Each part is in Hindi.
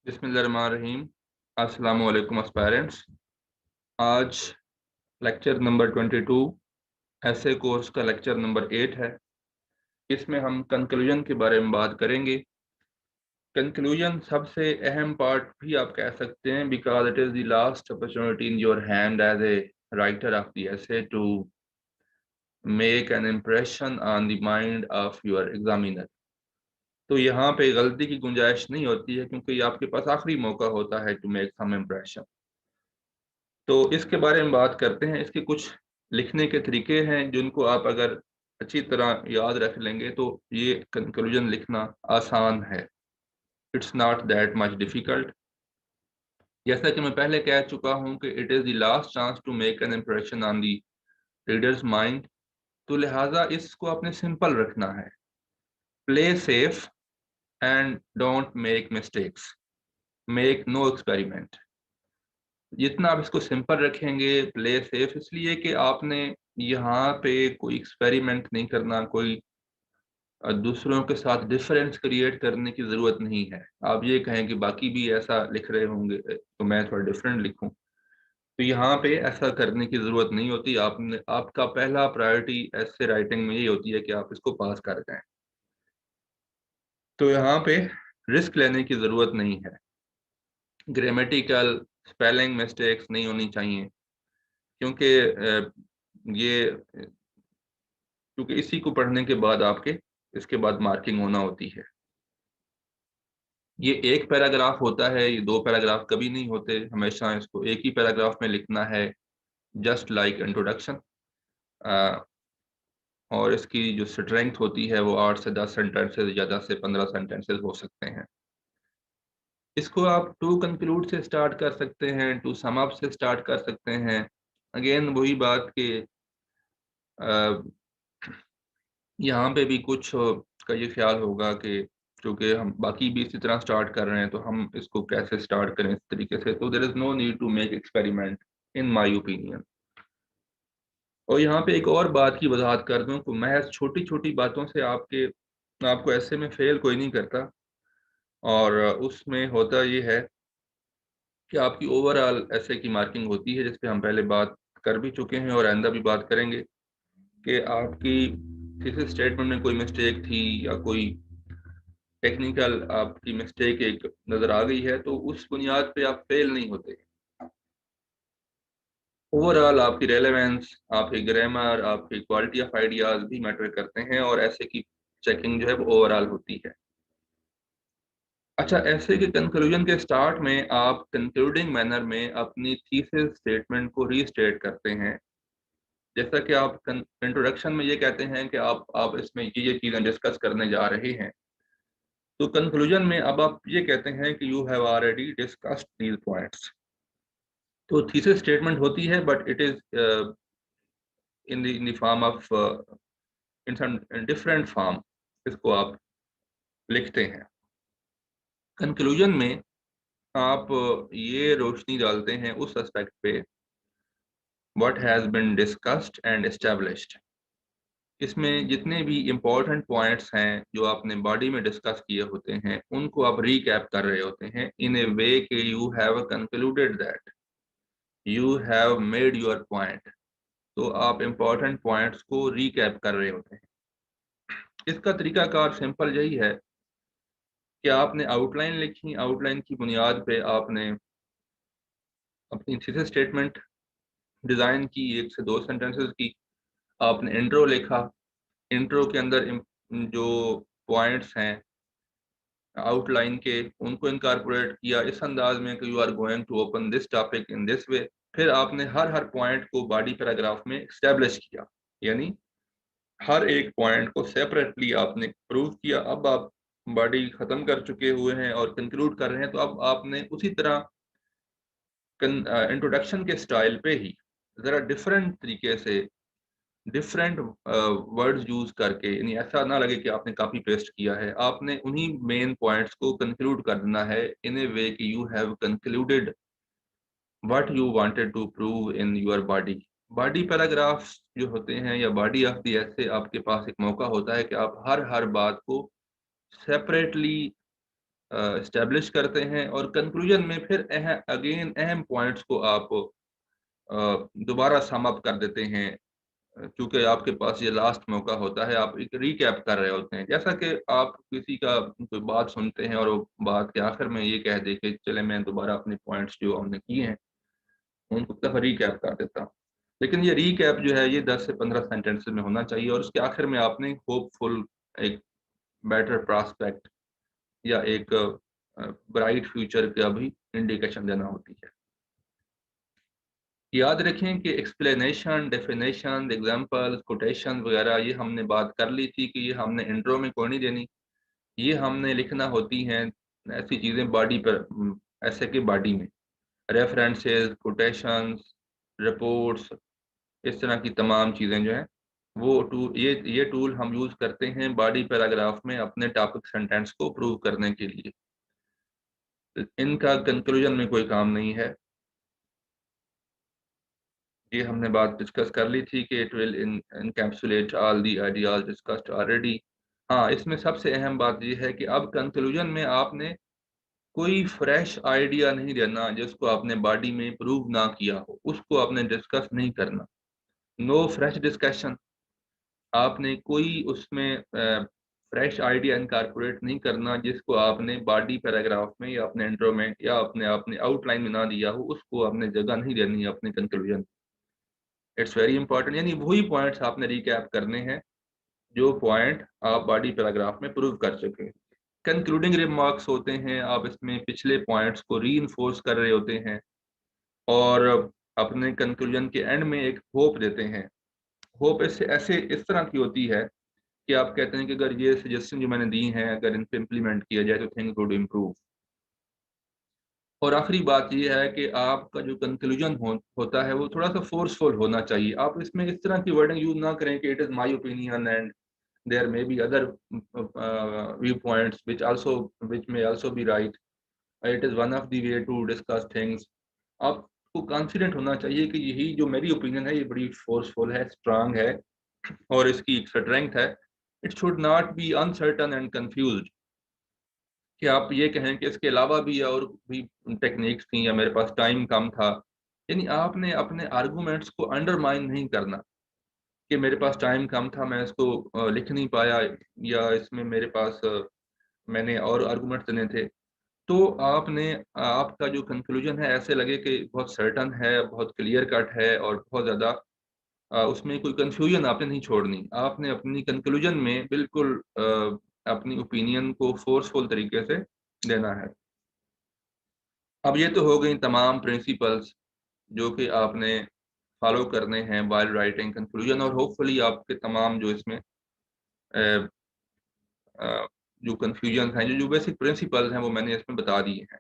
बिस्मिल्लाहिर्रहमानिर्रहीम। अस्सलाम वालेकुम एस्पायरेंट्स। आज लेक्चर नंबर 22 ऐसे कोर्स का लेक्चर नंबर 8 है। इसमें हम कंक्लूजन के बारे में बात करेंगे। कंक्लूजन सबसे अहम पार्ट भी आप कह सकते हैं, because it is the last opportunity in your hand as a writer of the essay to make an impression on the mind of your examiner. तो यहाँ पे गलती की गुंजाइश नहीं होती है, क्योंकि ये आपके पास आखिरी मौका होता है टू मेक सम इम्प्रेशन। तो इसके बारे में बात करते हैं। इसके कुछ लिखने के तरीके हैं जिनको आप अगर अच्छी तरह याद रख लेंगे तो ये कंक्लूजन लिखना आसान है। It's not that much difficult. जैसा कि मैं पहले कह चुका हूं कि it is the last chance to make an impression on the readers mind. तो लिहाजा इसको आपने सिंपल रखना है। Play safe and don't make mistakes, make no experiment. जितना आप इसको सिंपल रखेंगे, प्ले सेफ इसलिए कि आपने यहाँ पे कोई एक्सपेरिमेंट नहीं करना, कोई दूसरों के साथ डिफरेंस क्रिएट करने की ज़रूरत नहीं है। आप ये कहें कि बाकी भी ऐसा लिख रहे होंगे तो मैं थोड़ा डिफरेंट लिखूं, तो यहाँ पे ऐसा करने की ज़रूरत नहीं होती। आपने आपका पहला प्रायोरिटी ऐसे राइटिंग में यही होती है कि आप इसको पास कर जाएं। तो यहाँ पे रिस्क लेने की ज़रूरत नहीं है। ग्रामेटिकल स्पेलिंग मिस्टेक्स नहीं होनी चाहिए, क्योंकि क्योंकि इसी को पढ़ने के बाद आपके इसके बाद मार्किंग होना होती है। ये एक पैराग्राफ होता है, ये दो पैराग्राफ कभी नहीं होते। हमेशा इसको एक ही पैराग्राफ में लिखना है, जस्ट लाइक इंट्रोडक्शन। और इसकी जो स्ट्रेंथ होती है वो 8 से 10 सेंटेंसेस या 10 से 15 सेंटेंसेस हो सकते हैं। इसको आप टू कंक्लूड से स्टार्ट कर सकते हैं, टू सम अप से स्टार्ट कर सकते हैं। अगेन वही बात कि यहाँ पे भी कुछ का ये ख्याल होगा कि क्योंकि हम बाकी भी इसी तरह स्टार्ट कर रहे हैं तो हम इसको कैसे स्टार्ट करें इस तरीके से। तो there is no need to make experiment in my opinion. और यहाँ पे एक और बात की वजाहत कर दूं कि महज छोटी छोटी बातों से आपको ऐसे में फेल कोई नहीं करता। और उसमें होता ये है कि आपकी ओवरऑल ऐसे की मार्किंग होती है, जिस पे हम पहले बात कर भी चुके हैं और आइंदा भी बात करेंगे कि आपकी थीसिस स्टेटमेंट में कोई मिस्टेक थी या कोई टेक्निकल आपकी मिस्टेक एक नजर आ गई है, तो उस बुनियाद पे आप फेल नहीं होते। ओवरऑल आपकी रेलेवेंस, आपकी ग्रामर, आपकी क्वालिटी ऑफ आइडियाज भी मैटर करते हैं, और ऐसे की चेकिंग जो है वो ओवरऑल होती है। अच्छा, ऐसे के कंक्लूजन के स्टार्ट में आप कंक्लूडिंग मैनर में अपनी थीसिस स्टेटमेंट को रीस्टेट करते हैं। जैसा कि आप इंट्रोडक्शन में ये कहते हैं कि आप इसमें ये चीज़ें डिस्कस करने जा रहे हैं, तो कंक्लूजन में अब आप ये कहते हैं कि you have already discussed these points. तो थीसिस स्टेटमेंट होती है, but it is in the form of in some different form इसको आप लिखते हैं। कंक्लूजन में आप ये रोशनी डालते हैं उस एस्पेक्ट पे what has been discussed and established. इसमें जितने भी इम्पोर्टेंट पॉइंट्स हैं जो आपने बॉडी में डिस्कस किए होते हैं, उनको आप रीकैप कर रहे होते हैं इन ए वे कि you have concluded that, you have made your point. तो आप इम्पोर्टेंट पॉइंट्स को रीकैप कर रहे होते हैं। इसका तरीकाकार सिंपल यही है कि आपने आउटलाइन लिखी, आउटलाइन की बुनियाद पे आपने अपनी थीसिस स्टेटमेंट डिज़ाइन की, एक से दो सेंटेंसेस की। आपने इंट्रो लिखा, इंट्रो के अंदर जो पॉइंट्स हैं आउटलाइन के, उनको इनकारपोरेट किया इस अंदाज में कि you are going to open this topic in this way. फिर आपने हर हर पॉइंट को बॉडी पैराग्राफ में एस्टेब्लिश किया, यानी हर एक पॉइंट को सेपरेटली आपने प्रूव किया। अब आप बॉडी खत्म कर चुके हुए हैं और कंक्लूड कर रहे हैं, तो अब आपने उसी तरह इंट्रोडक्शन के स्टाइल पे ही ज़रा डिफरेंट तरीके से डिफरेंट वर्ड्स यूज करके, यानी ऐसा ना लगे कि आपने कॉपी पेस्ट किया है, आपने उन्हीं मेन पॉइंट्स को कंक्लूड कर देना है इन ए वे कि you have concluded what you wanted to prove in your body. Body paragraphs जो होते हैं या बॉडी ऑफ द ऐसे, आपके पास एक मौका होता है कि आप हर हर बात को सेपरेटली इस्टेब्लिश करते हैं और कंक्लूजन में फिर अहम पॉइंट्स को आप दोबारा सम अप कर देते हैं, क्योंकि आपके पास ये लास्ट मौका होता है, आप एक रिकैप कर रहे होते हैं। जैसा कि आप किसी का कोई बात सुनते हैं और वो बात के आखिर में ये कह दे कि चले मैं दोबारा अपने पॉइंट्स जो हमने किए हैं उनको दफा रिकैप कर देता हूँ। लेकिन ये रिकैप जो है ये 10 से 15 सेंटेंसेस में होना चाहिए और उसके आखिर में आपने होपफुल, एक बेटर प्रॉस्पेक्ट या एक ब्राइट फ्यूचर का भी इंडिकेशन देना होती है। याद रखें कि एक्सप्लेनेशन, डेफिनेशन, एग्जांपल, कोटेशन वगैरह ये हमने बात कर ली थी कि ये हमने इंट्रो में कोई नहीं देनी, ये हमने लिखना होती हैं ऐसी चीज़ें बॉडी पर, ऐसे की बॉडी में रेफरेंसेस, कोटेशंस, रिपोर्ट्स, इस तरह की तमाम चीज़ें जो हैं वो ये टूल हम यूज़ करते हैं बॉडी पैराग्राफ में अपने टॉपिक सेंटेंस को प्रूव करने के लिए। इनका कंक्लूजन में कोई काम नहीं है। ये हमने बात डिस्कस कर ली थी कि it will encapsulate all the ideas discussed already. हाँ, इसमें सबसे अहम बात ये है कि अब कंक्लूजन में आपने कोई फ्रेश आइडिया नहीं देना जिसको आपने बॉडी में प्रूव ना किया हो, उसको आपने डिस्कस नहीं करना। नो फ्रेश डिस्कशन, आपने कोई उसमें फ्रेश आइडिया इनकारपोरेट नहीं करना जिसको आपने बॉडी पैराग्राफ में या अपने इंट्रो में या अपने आपने आउटलाइन में ना दिया हो, उसको आपने जगह नहीं देनी है अपने कंक्लूजन। इट्स वेरी इंपॉर्टेंट, यानी वही पॉइंट्स आपने रिकैप करने हैं जो पॉइंट आप बॉडी पैराग्राफ में प्रूव कर चुके हैं। कंक्लूडिंग रिमार्क्स होते हैं, आप इसमें पिछले पॉइंट्स को रीइंफोर्स कर रहे होते हैं और अपने कंक्लूजन के एंड में एक होप देते हैं। होप इससे ऐसे इस तरह की होती है कि आप कहते हैं कि अगर ये सजेशन जो मैंने दी हैं अगर इन पे इम्प्लीमेंट किया जाए तो थिंग्स वुड इम्प्रूव। और आखिरी बात ये है कि आपका जो कंक्लूजन होता है वो थोड़ा सा फोर्सफुल होना चाहिए। आप इसमें इस तरह की वर्डिंग यूज ना करें कि it is my opinion and there may be other view points which may also be right, it is one of the way to discuss things. आपको कॉन्फिडेंट होना चाहिए कि यही जो मेरी ओपिनियन है ये बड़ी फोर्सफुल है, स्ट्रांग है और इसकी एक स्ट्रेंथ है। It should not be uncertain and confused, कि आप ये कहें कि इसके अलावा भी और भी टेक्निक्स थी या मेरे पास टाइम कम था। यानी आपने अपने आर्गूमेंट्स को अंडरमाइन नहीं करना कि मेरे पास टाइम कम था, मैं इसको लिख नहीं पाया, या इसमें मेरे पास मैंने और आर्गूमेंट देने थे। तो आपने आपका जो कंक्लूजन है ऐसे लगे कि बहुत सर्टन है, बहुत क्लियर कट है और बहुत ज़्यादा उसमें कोई कंफ्यूजन आपने नहीं छोड़नी। आपने अपनी कंक्लूजन में बिल्कुल अपनी ओपिनियन को फोर्सफुल तरीके से देना है। अब ये तो हो गई तमाम प्रिंसिपल्स जो कि आपने फॉलो करने हैं वाइल राइटिंग कंक्लूजन, और होपफुली आपके तमाम जो इसमें जो कंफ्यूजन हैं, जो बेसिक प्रिंसिपल्स हैं वो मैंने इसमें बता दिए हैं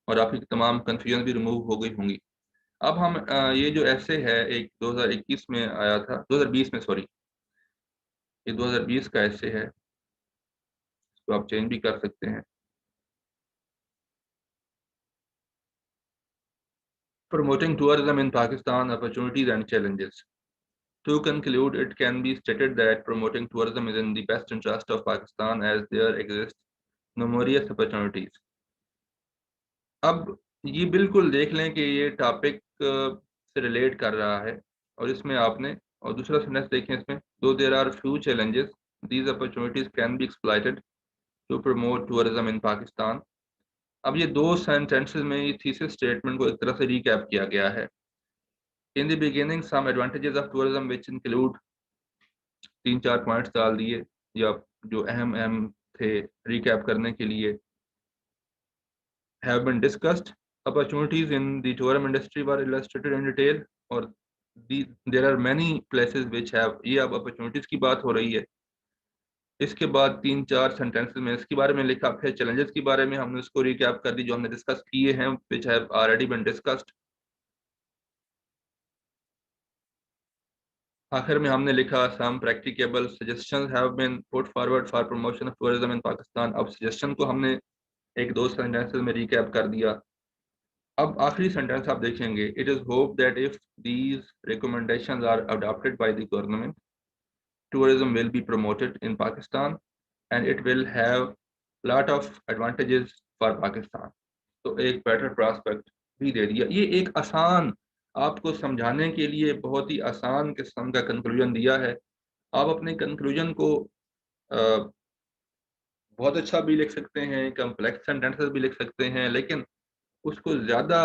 और आपकी तमाम कंफ्यूजन भी रिमूव हो गई होंगी। अब हम ये जो ऐसे है एक 2021 में आया था, 2020 में सॉरी, ये 2020 का ऐसे है, इसको आप चेंज भी कर सकते हैं। Promoting tourism in Pakistan, opportunities and challenges. To conclude, it can be stated that promoting tourism is in the best interest of Pakistan as there exist numerous opportunities. अब ये बिल्कुल देख लें कि ये टॉपिक से रिलेट कर रहा है और इसमें आपने, और दूसरा सेंटेंस देखें इसमें, though there are few challenges these opportunities can be exploited to promote tourism in Pakistan. अब ये दो सेंटेंसेस में ये थीसिस स्टेटमेंट को एक तरह से रिकैप किया गया है। In the beginning some advantages of tourism which include, तीन चार पॉइंट्स डाल दिए या जो अहम अहम थे रिकैप करने के लिए। have been discussed. Opportunities in the tourism industry were illustrated in detail, और there are many places which have, ये अब opportunities की बात हो रही है। इसके बाद तीन चार सेंटेंसेस में इसके बारे में लिखा, फिर चैलेंजेस के बारे में हमने उसको रिकैप कर दी जो हमने डिस्कस किए हैं, which have already been discussed। आखिर में हमने लिखा some practicable suggestions have been put forward for promotion of tourism in Pakistan। अब suggestion को हमने एक दो सेंटेंसेस में रिकैप कर दिया। अब आखिरी सेंटेंस आप देखेंगे, it is hope that if these recommendations are adopted by the government, tourism will be promoted in Pakistan and it will have lot of advantages for Pakistan, तो एक बेटर प्रॉस्पेक्ट भी दे दिया। ये एक आसान, आपको समझाने के लिए बहुत ही आसान किस्म का कंक्लूजन दिया है। आप अपने कंक्लूजन को बहुत अच्छा भी लिख सकते हैं, कम्प्लेक्स सेंटेंसेस भी लिख सकते हैं, लेकिन उसको ज़्यादा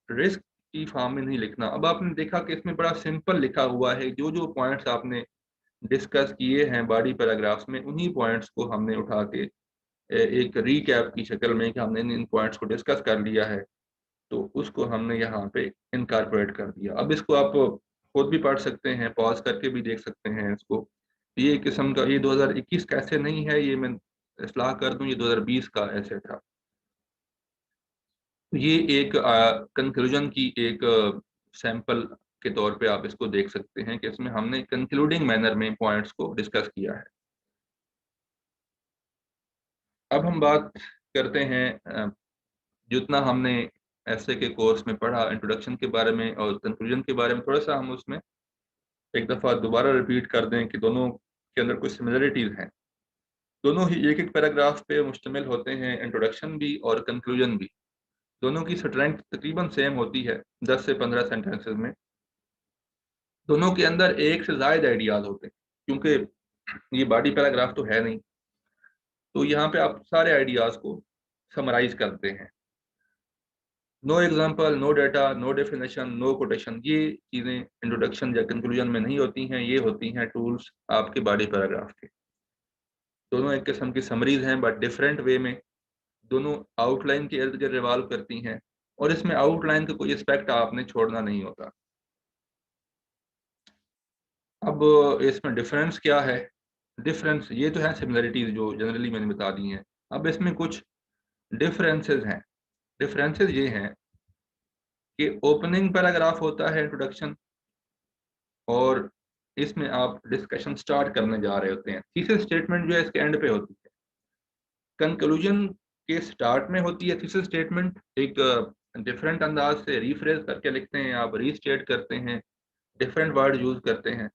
रिस्क की फॉर्म में नहीं लिखना। अब आपने देखा कि इसमें बड़ा सिंपल लिखा हुआ है, जो जो पॉइंट्स आपने डिस्कस किए हैं बॉडी पैराग्राफ्स में, उन्हीं पॉइंट्स को हमने उठा के एक रीकैप की शक्ल में कि हमने इन पॉइंट्स को डिस्कस कर लिया है, तो उसको हमने यहाँ पे इनकारपोरेट कर दिया। अब इसको आप खुद भी पढ़ सकते हैं, पॉज करके भी देख सकते हैं इसको। ये किस्म का, ये 2021 का ऐसे नहीं है, ये मैं इस्लाह कर दूं, ये 2020 का ऐसे था। ये एक कंक्लूजन की एक सैंपल के तौर पे आप इसको देख सकते हैं कि इसमें हमने कंक्लूडिंग मैनर में पॉइंट्स को डिस्कस किया है। अब हम बात करते हैं जितना हमने ऐसे के कोर्स में पढ़ा, इंट्रोडक्शन के बारे में और कंक्लूजन के बारे में, थोड़ा सा हम उसमें एक दफ़ा दोबारा रिपीट कर दें कि दोनों के अंदर कुछ सिमिलरिटीज़ हैं। दोनों ही एक एक पैराग्राफ पे मुश्तमिल होते हैं, इंट्रोडक्शन भी और कंक्लूजन भी। दोनों की स्ट्रेंथ तकरीबन सेम होती है, 10 से 15 सेंटेंसेस में। दोनों के अंदर एक से ज़ायद आइडियाज होते हैं, क्योंकि ये बॉडी पैराग्राफ तो है नहीं, तो यहाँ पे आप सारे आइडियाज को समराइज करते हैं। No example, no data, no definition, no quotation, ये चीज़ें इंट्रोडक्शन या कंक्लूजन में नहीं होती हैं, ये होती हैं टूल्स आपके बॉडी पैराग्राफ के। दोनों एक किस्म की समरीज हैं, बट डिफरेंट वे में। दोनों आउटलाइन के इर्द गिर्द रिवॉल्व करती हैं, और इसमें आउटलाइन का कोई एस्पेक्ट आपने छोड़ना नहीं होता। अब इसमें डिफरेंस क्या है? डिफरेंस ये तो है सिमिलरिटीज जो जनरली मैंने बता दी हैं। अब इसमें कुछ डिफरेंसेस हैं। डिफरेंसेस ये हैं कि ओपनिंग पैराग्राफ होता है इंट्रोडक्शन, और इसमें आप डिस्कशन स्टार्ट करने जा रहे होते हैं। थीसिस स्टेटमेंट जो है इसके एंड पे होती है। कंक्लूजन के स्टार्ट में होती है थीसिस स्टेटमेंट। एक डिफरेंट अंदाज से रीफ्रेज करके लिखते हैं, आप रीस्टेट करते हैं, डिफरेंट वर्ड यूज करते हैं।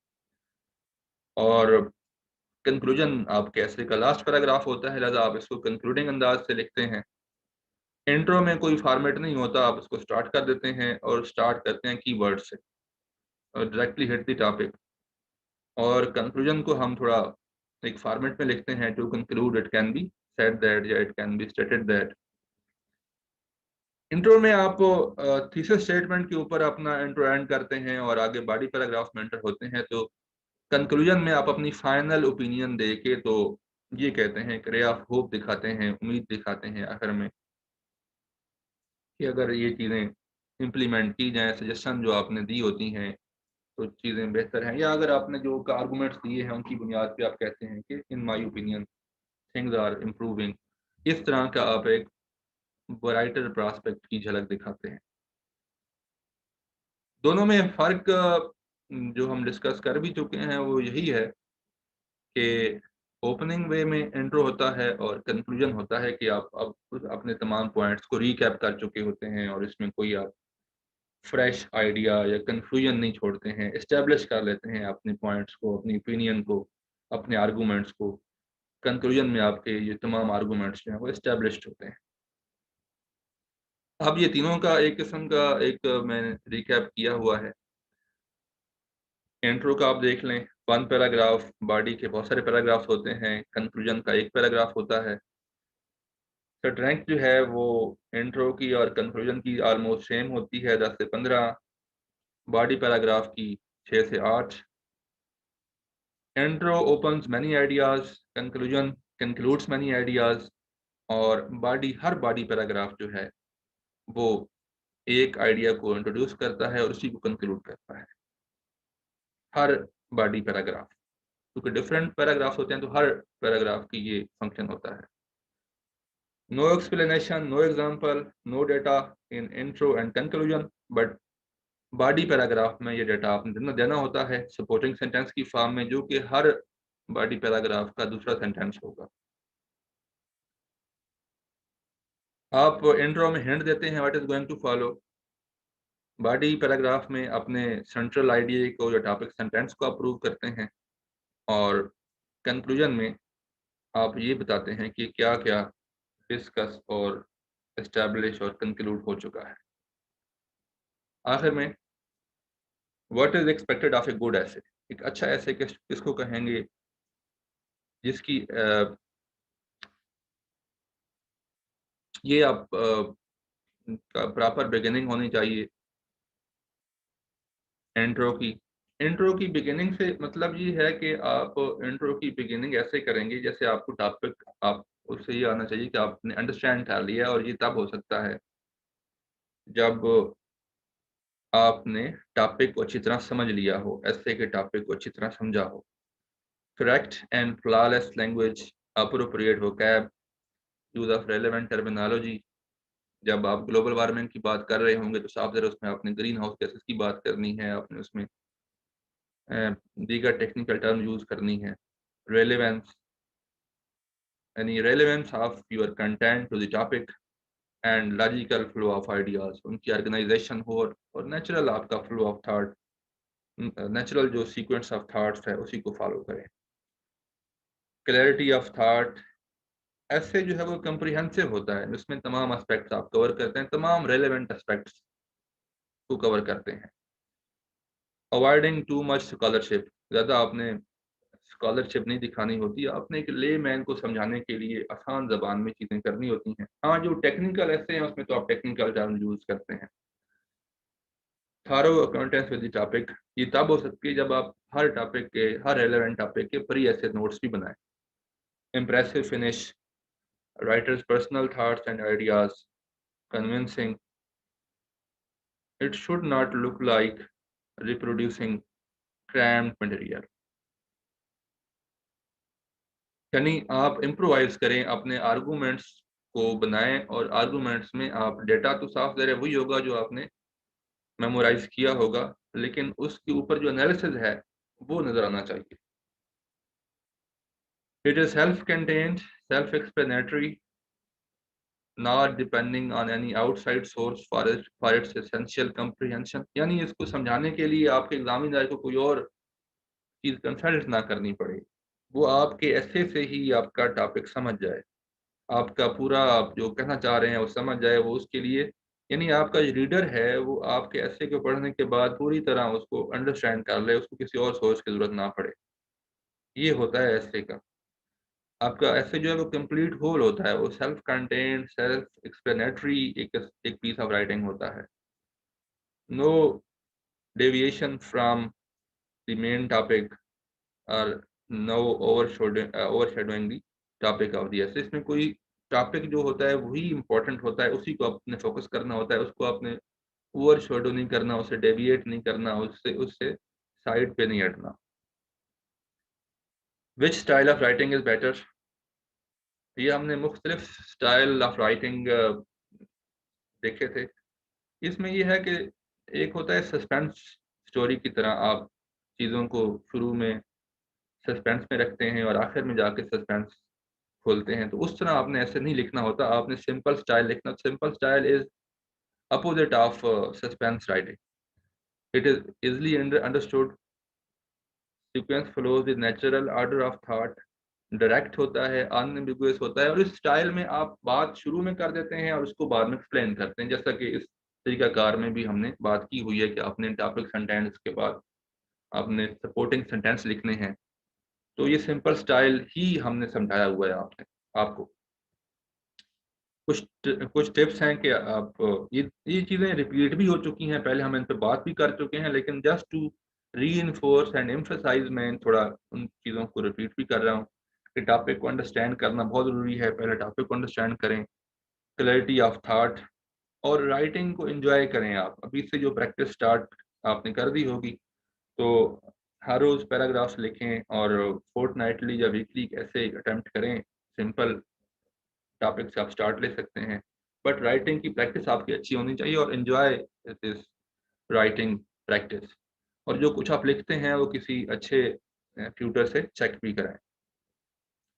और कंक्लूजन आपके ऐसे का लास्ट पैराग्राफ होता है, लिहाजा आप इसको कंक्लूडिंग अंदाज से लिखते हैं। इंट्रो में कोई फॉर्मेट नहीं होता, आप इसको स्टार्ट कर देते हैं और स्टार्ट करते हैं कीवर्ड से और डायरेक्टली हिट द टॉपिक। और कंक्लूजन को हम थोड़ा एक फॉर्मेट में लिखते हैं, to conclude it can be said that या it can be stated that. Intro में आप थीसिस स्टेटमेंट के ऊपर अपना इंट्रो एंड करते हैं और आगे बॉडी पैराग्राफ में एंटर होते हैं। तो कंक्लूजन में आप अपनी फाइनल ओपिनियन दे के तो ये कहते हैं कि रे ऑफ होप दिखाते हैं, उम्मीद दिखाते हैं आखिर में कि अगर ये चीज़ें इम्प्लीमेंट की जाएँ, सजेशन जो आपने दी होती हैं तो चीज़ें बेहतर हैं, या अगर आपने जो आर्गूमेंट्स दिए हैं उनकी बुनियाद पे आप कहते हैं कि in my opinion things are improving. इस तरह का आप एक ब्राइटर प्रॉस्पेक्ट की झलक दिखाते हैं। दोनों में फ़र्क जो हम डिस्कस कर भी चुके हैं वो यही है कि ओपनिंग वे में इंट्रो होता है और कंक्लूजन होता है कि आप अब अपने तमाम पॉइंट्स को रीकैप कर चुके होते हैं और इसमें कोई आप फ्रेश आइडिया या कंफ्यूजन नहीं छोड़ते हैं, एस्टेब्लिश कर लेते हैं अपने पॉइंट्स को, अपनी ओपिनियन को, अपने आर्गूमेंट्स को। कंक्लूजन में आपके ये तमाम आर्गूमेंट्स जो हैं वो एस्टेब्लिश्ड होते हैं। अब ये तीनों का एक किस्म का एक मैंने रिकैप किया हुआ है। इंट्रो का आप देख लें, वन पैराग्राफ, बॉडी के बहुत सारे पैराग्राफ्स होते हैं, कंक्लूजन का एक पैराग्राफ होता है। स्ट्रेंथ जो है वो इंट्रो की और कंक्लूजन की ऑलमोस्ट सेम होती है, 10 से 15। बॉडी पैराग्राफ की 6 से 8। Intro opens many ideas, conclusion concludes many ideas. और हर बॉडी पैराग्राफ जो है वो एक आइडिया को इंट्रोड्यूस करता है और उसी को कंक्लूड करता है। हर बॉडी पैराग्राफ, क्योंकि डिफरेंट पैराग्राफ होते हैं तो हर पैराग्राफ की ये फंक्शन होता है। No explanation, no example, no data in intro and conclusion, but body paragraph में ये डेटा आपने देना होता है सपोर्टिंग सेंटेंस की फॉर्म में, जो कि हर बॉडी पैराग्राफ का दूसरा सेंटेंस होगा। आप इंट्रो में हिंट देते हैं what is going to follow. Body paragraph में अपने सेंट्रल आइडिया को या टॉपिक सेंटेंस को आप प्रूव करते हैं। और कंक्लूजन में आप ये बताते हैं कि क्या क्या डिस्कस और एस्टैब्लिश और कंक्लूड हो चुका है। आखिर में what is expected of a good ऐसे, एक अच्छा ऐसे किसको कहेंगे जिसकी ये आप प्रॉपर बिगिनिंग होनी चाहिए। इंट्रो की बिगिनिंग से मतलब ये है कि आप इंट्रो की बिगिनिंग ऐसे करेंगे जैसे आपको टॉपिक आप उससे ये आना चाहिए कि आपने अंडरस्टैंड कर लिया, और ये तब हो सकता है जब आपने टॉपिक को अच्छी तरह समझ लिया हो, ऐसे के टॉपिक को अच्छी तरह समझा हो। Correct and flawless language, appropriate vocab, use of relevant terminology. जब आप ग्लोबल वार्मिंग की बात कर रहे होंगे तो साफ ज़रा उसमें आपने ग्रीन हाउस गैसेस की बात करनी है, आपने उसमें दीगर टेक्निकल टर्म यूज करनी है। रेलेवेंस, यानी relevance of your content to the topic, and logical flow of ideas, उनकी ऑर्गेनाइजेशन हो और नेचुरल आपका फ्लो ऑफ थॉट, नेचुरल जो सीक्वेंस ऑफ थॉट्स है उसी को फॉलो करें। क्लैरिटी ऑफ थॉट, ऐसे जो है वो कंप्रिहेंसिव होता है, उसमें तमाम एस्पेक्ट्स आप कवर करते हैं, तमाम रेलेवेंट एस्पेक्ट्स को कवर करते हैं। अवॉइडिंग टू मच स्कॉलरशिप, ज़्यादा आपने स्कॉलरशिप नहीं दिखानी होती, आपने एक ले मैन को समझाने के लिए आसान जबान में चीज़ें करनी होती हैं। हाँ, जो टेक्निकल ऐसे हैं उसमें तो आप टेक्निकल टर्म यूज़ करते हैं। थारो अकाउंटेंस विद द टॉपिक, ये तब हो सकती है जब आप हर टॉपिक के, हर रेलेवेंट टॉपिक के प्री ऐसे नोट्स भी बनाएं। Impressive finish, writers personal thoughts and ideas, convincing, it should not look like reproducing crammed material, यानी आप इम्प्रोवाइज करें, अपने आर्गूमेंट्स को बनाएं, और आर्गूमेंट्स में आप डेटा तो साफ दे रहे वही होगा जो आपने मेमोराइज किया होगा, लेकिन उसके ऊपर जो एनालिसिस है वो नजर आना चाहिए। It is self contained, self explanatory, not depending on any outside source for its essential comprehension, यानी इसको समझाने के लिए आपके एग्जामिनर को कोई और चीज कंसल्ट ना करनी पड़े, वो आपके ऐसे से ही आपका टॉपिक समझ जाए, आपका पूरा आप जो कहना चाह रहे हैं वो समझ जाए, वो उसके लिए, यानी आपका जो रीडर है वो आपके ऐसे को पढ़ने के बाद पूरी तरह उसको अंडरस्टैंड कर ले, उसको किसी और सोर्स की जरूरत ना पड़े। ये होता है ऐसे का। आपका ऐसे जो है वो कंप्लीट होल होता है, वो सेल्फ कंटेंट, सेल्फ एक्सप्लेनेटरी एक पीस ऑफ राइटिंग होता है। No deviation from the main topic, और no overshadowing the topic of the essay, इसमें कोई टॉपिक जो होता है वही इंपॉर्टेंट होता है, उसी को आपने फोकस करना होता है, उसको आपने ओवरशैडो नहीं करना, उससे डेविएट नहीं करना, उससे उससे साइड पे नहीं हटना। विच style of writing is better, ये हमने मुख्तलिफ स्टाइल ऑफ राइटिंग देखे थे। इसमें यह है कि एक होता है सस्पेंस स्टोरी की तरह, आप चीज़ों को शुरू में सस्पेंस में रखते हैं और आखिर में जाके सस्पेंस खोलते हैं, तो उस तरह आपने ऐसे नहीं लिखना होता, आपने सिंपल स्टाइल लिखना। Simple style is opposite of suspense writing, it is easily understood, sequence flows with natural order of thought, direct होता है, अनएम्बिगुअस होता है, और इस स्टाइल में आप बात शुरू में कर देते हैं और उसको बाद में एक्सप्लेन करते हैं, जैसा कि इस तरीकाकार में भी हमने बात की हुई है कि आपने टॉपिक सेंटेंस के बाद आपने सपोर्टिंग सेंटेंस लिखने हैं। तो ये सिंपल स्टाइल ही हमने समझाया हुआ है आपने आपको। कुछ टिप्स हैं कि आप ये चीज़ें रिपीट भी हो चुकी हैं, पहले हम इन पे बात भी कर चुके हैं, लेकिन just to reinforce and emphasize मैं थोड़ा उन चीज़ों को रिपीट भी कर रहा हूँ कि टॉपिक को अंडरस्टैंड करना बहुत ज़रूरी है, पहले टॉपिक को अंडरस्टैंड करें, क्लैरिटी ऑफ थॉट, और राइटिंग को एंजॉय करें। आप अभी से जो प्रैक्टिस स्टार्ट आपने कर दी होगी, तो हर रोज़ पैराग्राफ्स लिखें और फोर्टनाइटली या वीकली ऐसे अटेम्प्ट करें। सिंपल टॉपिक से आप स्टार्ट ले सकते हैं, बट राइटिंग की प्रैक्टिस आपकी अच्छी होनी चाहिए, और एंजॉय दिस राइटिंग प्रैक्टिस। और जो कुछ आप लिखते हैं वो किसी अच्छे ट्यूटर से चेक भी कराएं।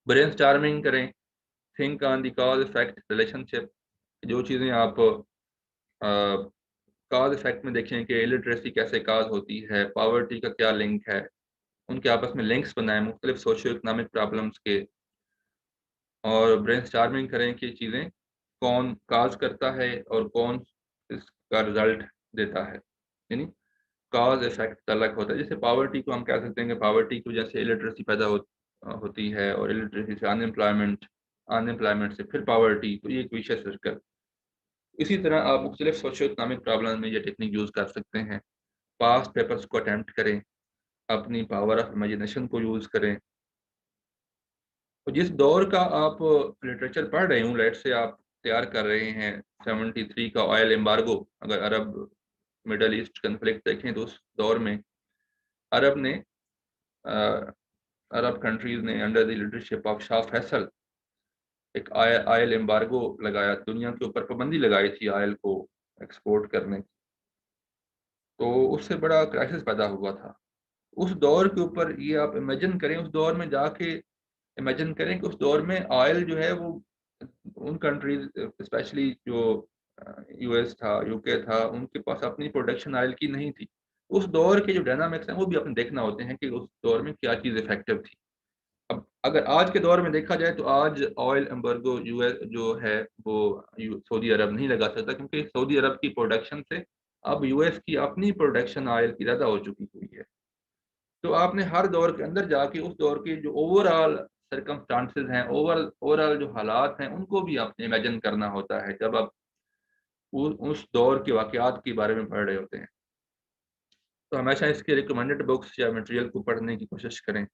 ब्रेनस्टॉर्मिंग करें, think on the cause effect relationship, जो चीज़ें आप कॉज इफेक्ट में देखें कि इलिटरेसी कैसे काज होती है, पॉवर्टी का क्या लिंक है, उनके आपस में लिंक्स बनाएं मुख्तलिफ सोशियो इकोनॉमिक प्रॉब्लम्स के। और ब्रेनस्टॉर्मिंग करें कि चीज़ें कौन काज़ करता है और कौन इसका रिज़ल्ट देता है। यानी कॉज़ इफ़ेक्ट अलग होता है। जैसे पॉवर्टी को हम कह सकते हैं कि पॉवर्टी की वजह से इलिटरेसी पैदा होती है और इलिटरेसी से अनएम्प्लॉयमेंट, अनएम्प्लॉयमेंट से फिर पॉवर्टी, तो ये एक विशियस सर्कल। इसी तरह आप मुख्तलिफ सोशियो इकोनॉमिक प्रॉब्लम में ये टेक्निक यूज़ कर सकते हैं। पास्ट पेपर्स को अटेम्प्ट करें, अपनी पावर ऑफ इमेजिनेशन को यूज़ करें। तो जिस दौर का आप लिटरेचर पढ़ रहे हो, लेट्स से आप तैयार कर रहे हैं 73 का ऑयल एम्बार्गो, अगर अरब मिडल ईस्ट कॉन्फ्लिक्ट देखें तो उस दौर में अरब ने अ, अरब कंट्रीज़ ने under the leadership of Shah Faisal एक ऑयल एम्बार्गो लगाया, दुनिया के ऊपर पाबंदी लगाई थी ऑयल को एक्सपोर्ट करने की। तो उससे बड़ा क्राइसिस पैदा हुआ था। उस दौर के ऊपर ये आप इमेजिन करें, उस दौर में जाके इमेजिन करें कि उस दौर में ऑयल जो है वो उन कंट्रीज़ स्पेशली जो यूएस था, यूके था, उनके पास अपनी प्रोडक्शन ऑयल की नहीं थी। उस दौर के जो डायनामिक्स हैं वो भी आपने देखना होते हैं कि उस दौर में क्या चीज़ इफ़ेक्टिव थी। अब अगर आज के दौर में देखा जाए तो आज ऑयल एम्बार्गो यूएस जो है वो सऊदी अरब नहीं लगा सकता, क्योंकि सऊदी अरब की प्रोडक्शन से अब यूएस की अपनी प्रोडक्शन ऑयल की ज़्यादा हो चुकी हुई है। तो आपने हर दौर के अंदर जाके उस दौर के जो ओवरऑल सर्कमस्टांसेस हैं, ओवरऑल जो हालात हैं, उनको भी आपने इमेजिन करना होता है जब आप उस दौर के वाक़यात के बारे में पढ़ रहे होते हैं। तो हमेशा इसके रिकमेंडेड बुक्स या मटेरियल को पढ़ने की कोशिश करें।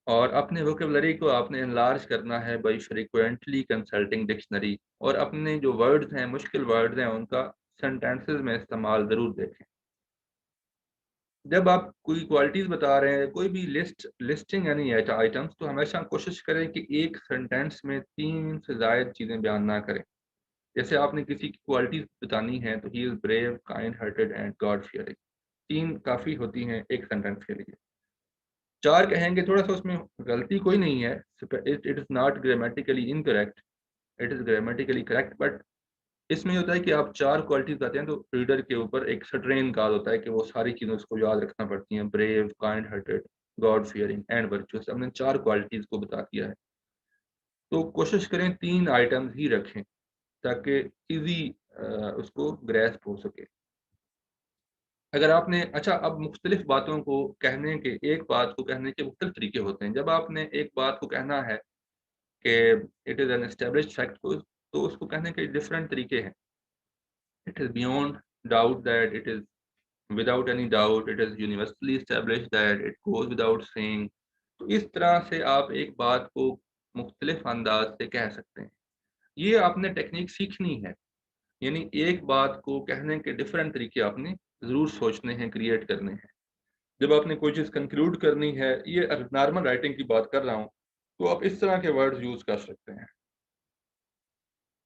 और अपने वोकैब्युलरी को आपने एनलार्ज करना है बाय फ्रीक्वेंटली कंसल्टिंग डिक्शनरी, और अपने जो वर्ड्स हैं, मुश्किल वर्ड्स हैं, उनका सेंटेंसेस में इस्तेमाल ज़रूर देखें। जब आप कोई क्वालिटीज़ बता रहे हैं, कोई भी लिस्टिंग यानी आइटम्स, तो हमेशा कोशिश करें कि एक सेंटेंस में 3 से ज़ायद चीज़ें बयान ना करें। जैसे आपने किसी की क्वालिटीज़ बतानी है तो he is brave, kind hearted and God fearing. 3 काफ़ी होती हैं एक सेंटेंस के लिए। 4 कहेंगे थोड़ा-सा उसमें गलती कोई नहीं है, it it is not grammatically incorrect, it is grammatically correct, but इसमें ये होता है कि आप 4 क्वालिटीज़ बताते हैं तो रीडर के ऊपर एक स्ट्रेन कार्ड होता है कि वो सारी चीज़ें उसको याद रखना पड़ती हैं, brave, kind hearted, God fearing and virtuous. हमने 4 क्वालिटीज़ को बता दिया है। तो कोशिश करें 3 आइटम्स ही रखें ताकि ईज़ी उसको ग्रैस्प हो सके। अगर आपने अच्छा, अब मुख्तलिफ बातों को कहने के, एक बात को कहने के मुख्तलिफ तरीके होते हैं। जब आपने एक बात को कहना है कि it is an established fact, को तो उसको कहने के डिफरेंट तरीके हैं। It is beyond doubt that, it is without any doubt, it is universally established that, it goes without saying. तो इस तरह से आप एक बात को मुख्तलिफ अंदाज से कह सकते हैं। ये आपने टेक्निक सीखनी है। यानी एक बात को कहने के डिफरेंट तरीके आपने ज़रूर सोचने हैं, क्रिएट करने हैं। जब आपने कोई चीज़ कंक्लूड करनी है, ये नॉर्मल राइटिंग की बात कर रहा हूँ, तो आप इस तरह के वर्ड्स यूज़ कर सकते हैं।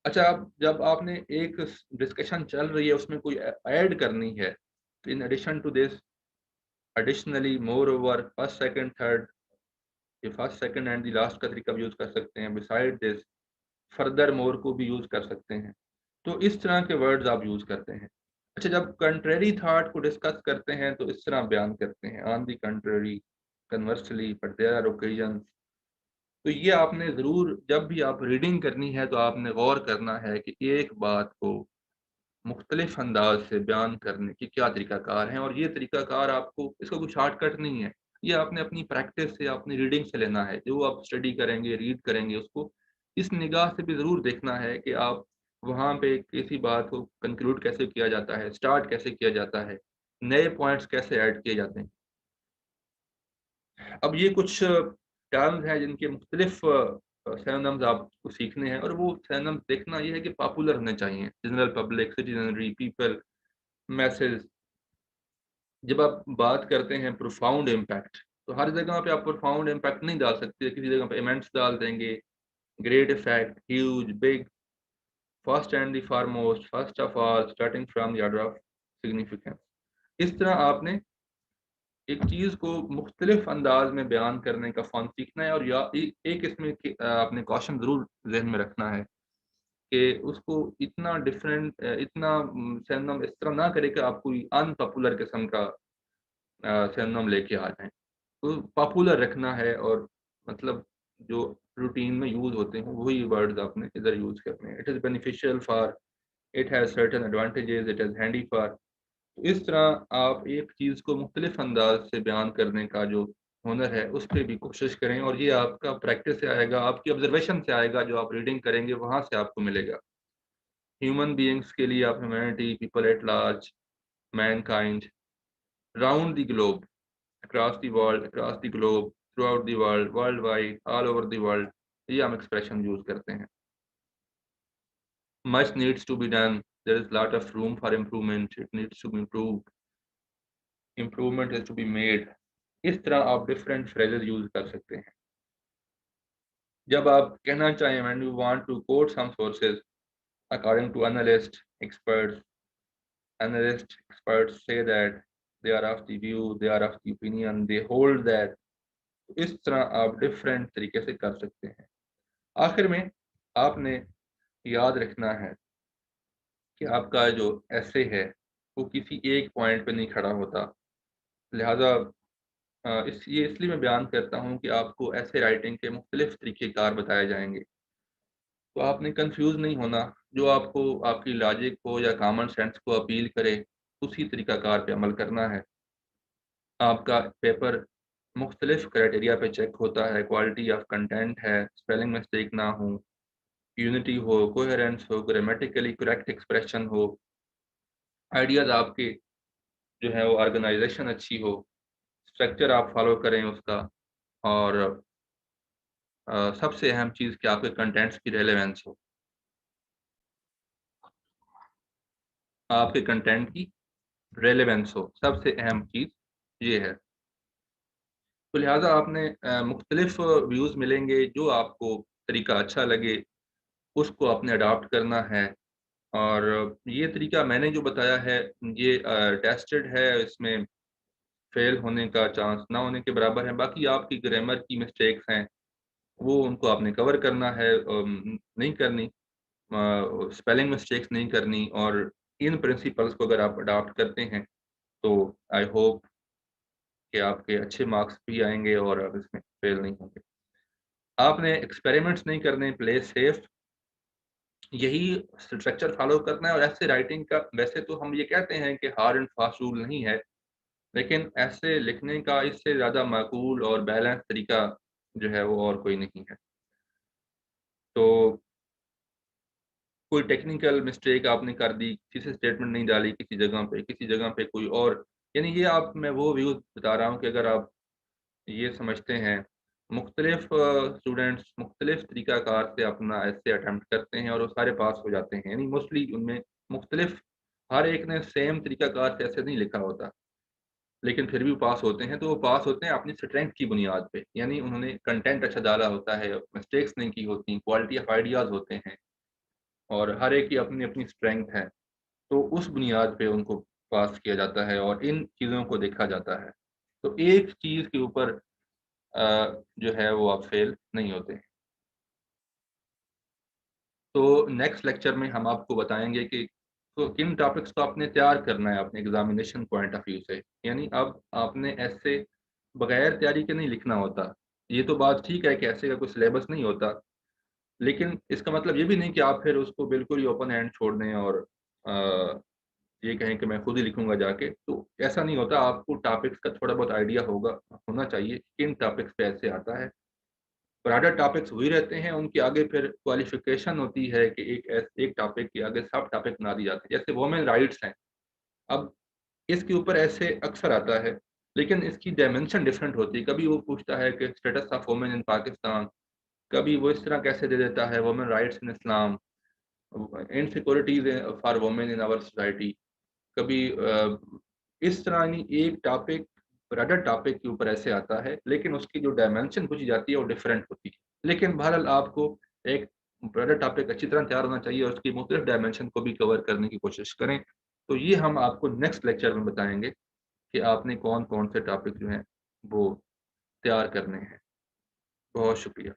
अच्छा, अब जब आपने एक डिस्कशन चल रही है, उसमें कोई ऐड करनी है, तो in addition to this, additionally, moreover, first, second, third, ये first, second and the last का तरीका भी यूज़ कर सकते हैं। बिसाइड दिस, फर्दर मोर को भी यूज़ कर सकते हैं। तो इस तरह के वर्ड्स आप यूज़ करते हैं। अच्छा, जब कंट्रेरी थॉट को डिस्कस करते हैं तो इस तरह बयान करते हैं, on the contrary, conversely, but there are occasions. तो ये आपने ज़रूर, जब भी आप रीडिंग करनी है तो आपने गौर करना है कि एक बात को मुख्तलिफ अंदाज से बयान करने की क्या तरीक़ाकार हैं, और ये तरीक़ाकार आपको, इसका कोई शॉर्टकट नहीं है। ये आपने अपनी प्रैक्टिस से, अपनी रीडिंग से लेना है। जो आप स्टडी करेंगे, रीड करेंगे, उसको इस निगाह से भी ज़रूर देखना है कि आप वहाँ पे किसी बात को कंक्लूड कैसे किया जाता है, स्टार्ट कैसे किया जाता है, नए पॉइंट्स कैसे ऐड किए जाते हैं। अब ये कुछ टर्म्स हैं जिनके मुख्तलिफ सिनोनिम्स आपको सीखने हैं, और वो सिनोनिम्स देखना ये है कि पॉपुलर होने चाहिए। General public, citizenry, people, message. जब आप बात करते हैं प्रोफाउंड इम्पैक्ट, तो हर जगह पे आप प्रोफाउंड इम्पैक्ट नहीं डाल सकते। किसी जगह पे इमेंस डाल देंगे, great effect, huge, big, first and the foremost, first of all, starting from the order of significance. इस तरह आपने एक चीज़ को मुख्तलिफ अंदाज में बयान करने का फ़न सीखना है, और या एक इसमें आपने कॉशन ज़रूर ज़हन में रखना है कि उसको इतना डिफरेंट, इतना सिनोनिम इस तरह ना करे कि आप कोई अनपॉपुलर किस्म का सिनोनिम लेके आ जाएँ। तो पॉपुलर रखना है, और मतलब जो रूटीन में यूज़ होते हैं वही वर्ड्स आपने इधर यूज़ करने हैं। It is beneficial for, it has certain advantages, it is handy for. तो इस तरह आप एक चीज़ को मुख्तलिफ अंदाज से बयान करने का जो हुनर है उस पे भी कोशिश करें, और ये आपका प्रैक्टिस से आएगा, आपकी ऑब्जर्वेशन से आएगा, जो आप रीडिंग करेंगे वहाँ से आपको मिलेगा। ह्यूमन बीइंग्स के लिए आप humanity, people at large, Mankind, round the globe, across the world, across the globe, throughout the world, worldwide, all over the world, ये हम एक्सप्रेशन यूज करते हैं। Much needs to be done, there is lot of room for improvement, it needs to be improved, improvement is to be made। इस तरह आप डिफरेंट फ्रेजेस यूज कर सकते हैं। जब आप कहना चाहें when you want to quote some sources according to analysts experts say that they are of the view, they are of the opinion, they hold that, इस तरह आप डिफरेंट तरीके से कर सकते हैं। आखिर में आपने याद रखना है कि आपका जो ऐसे है वो किसी एक पॉइंट पे नहीं खड़ा होता। लिहाजा ये इसलिए मैं बयान करता हूँ कि आपको ऐसे राइटिंग के मुख्तलिफ तरीक़ेकार बताए जाएंगे, तो आपने कंफ्यूज नहीं होना। जो आपको आपकी लॉजिक को या कॉमन सेंस को अपील करे उसी तरीक़ाकार पे अमल करना है। आपका पेपर मुख्तलिफ क्राइटेरिया पे चेक होता है, क्वालिटी ऑफ कंटेंट है, स्पेलिंग मिस्टेक ना हो, यूनिटी हो, कोहेरेंस हो, ग्रामेटिकली करेक्ट एक्सप्रेशन हो, आइडियाज़ आपके जो है वो ऑर्गेनाइजेशन अच्छी हो, स्ट्रक्चर आप फॉलो करें उसका, और सबसे अहम चीज़ कि आपके कंटेंट्स की रेलेवेंस हो, आपके कंटेंट की रेलेवेंस हो, सबसे अहम चीज़ ये है। तो लिहाजा आपने मुख्तलिफ व्यूज़ मिलेंगे, जो आपको तरीका अच्छा लगे उसको आपने अडॉप्ट करना है। और ये तरीका मैंने जो बताया है ये टेस्टेड है, इसमें फेल होने का चांस ना होने के बराबर है। बाकी आपकी ग्रामर की मिस्टेक्स हैं वो उनको आपने कवर करना है, नहीं करनी, स्पेलिंग मिस्टेक्स नहीं करनी, और इन प्रिंसिपल्स को अगर आप अडॉप्ट करते हैं तो आई होप कि आपके अच्छे मार्क्स भी आएंगे और आप इसमें फेल नहीं होंगे। आपने एक्सपेरिमेंट्स नहीं करने, प्ले सेफ, यही स्ट्रक्चर फॉलो करना है। और ऐसे राइटिंग का वैसे तो हम ये कहते हैं कि हार्ड एंड फास्ट रूल नहीं है, लेकिन ऐसे लिखने का इससे ज़्यादा माकूल और बैलेंस तरीका जो है वो और कोई नहीं है। तो कोई टेक्निकल मिस्टेक आपने कर दी, किसी से स्टेटमेंट नहीं डाली किसी जगह पे कोई और, यानी ये आप मैं वो व्यूज़ बता रहा हूँ कि अगर आप ये समझते हैं, मुख्तलिफ स्टूडेंट्स मुख्तलिफ तरीक़ाकार से अपना ऐसे अटेम्प्ट करते हैं और वो सारे पास हो जाते हैं। यानी मोस्टली उनमें मुख्तलिफ, हर एक ने सेम तरीक़ाकार से ऐसे नहीं लिखा होता, लेकिन फिर भी वो पास होते हैं, तो वो पास होते हैं अपनी स्ट्रेंथ की बुनियाद पे। यानी उन्होंने कंटेंट अच्छा डाला होता है, मिस्टेक्स नहीं की होती, क्वालिटी ऑफ आइडियाज़ होते हैं, और हर एक की अपनी-अपनी स्ट्रेंथ है। तो उस बुनियाद पे उनको पास किया जाता है और इन चीज़ों को देखा जाता है। तो एक चीज़ के ऊपर जो है वो आप फेल नहीं होते हैं। तो नेक्स्ट लेक्चर में हम आपको बताएँगे कि तो किन टॉपिक्स को आपने तैयार करना है अपने एग्ज़ामिनेशन पॉइंट ऑफ व्यू से। यानी अब आपने ऐसे बगैर तैयारी के नहीं लिखना होता। ये तो बात ठीक है कि ऐसे का कोई सिलेबस नहीं होता, लेकिन इसका मतलब ये भी नहीं कि आप फिर उसको बिल्कुल ही ओपन हैंड छोड़ दें और अ, ये कहें कि मैं खुद ही लिखूँगा जाके, तो ऐसा नहीं होता। आपको टॉपिक्स का थोड़ा बहुत आइडिया होना चाहिए, किन टॉपिक्स पे ऐसे आता है। ब्रॉडर टॉपिक्स वही रहते हैं, उनके आगे फिर क्वालिफ़िकेशन होती है कि एक टॉपिक के आगे सब टॉपिक बना दिए जाते हैं। जैसे वुमेन राइट्स हैं, अब इसके ऊपर ऐसे अक्सर आता है, लेकिन इसकी डायमेंशन डिफरेंट होती है। कभी वो पूछता है कि status of women in Pakistan, कभी वो इस तरह कैसे दे देता है women rights in Islam, insecurities for women in our society. कभी इस तरह यानी एक टॉपिक ब्रॉडर टॉपिक के ऊपर ऐसे आता है, लेकिन उसकी जो डायमेंशन पूछी जाती है वो डिफरेंट होती है। लेकिन बहरहाल आपको एक ब्रॉडर टॉपिक अच्छी तरह तैयार होना चाहिए और उसकी मुख्तलिफ डायमेंशन को भी कवर करने की कोशिश करें। तो ये हम आपको नेक्स्ट लेक्चर में बताएँगे कि आपने कौन-कौन से टॉपिक जो हैं वो तैयार करने हैं। बहुत शुक्रिया।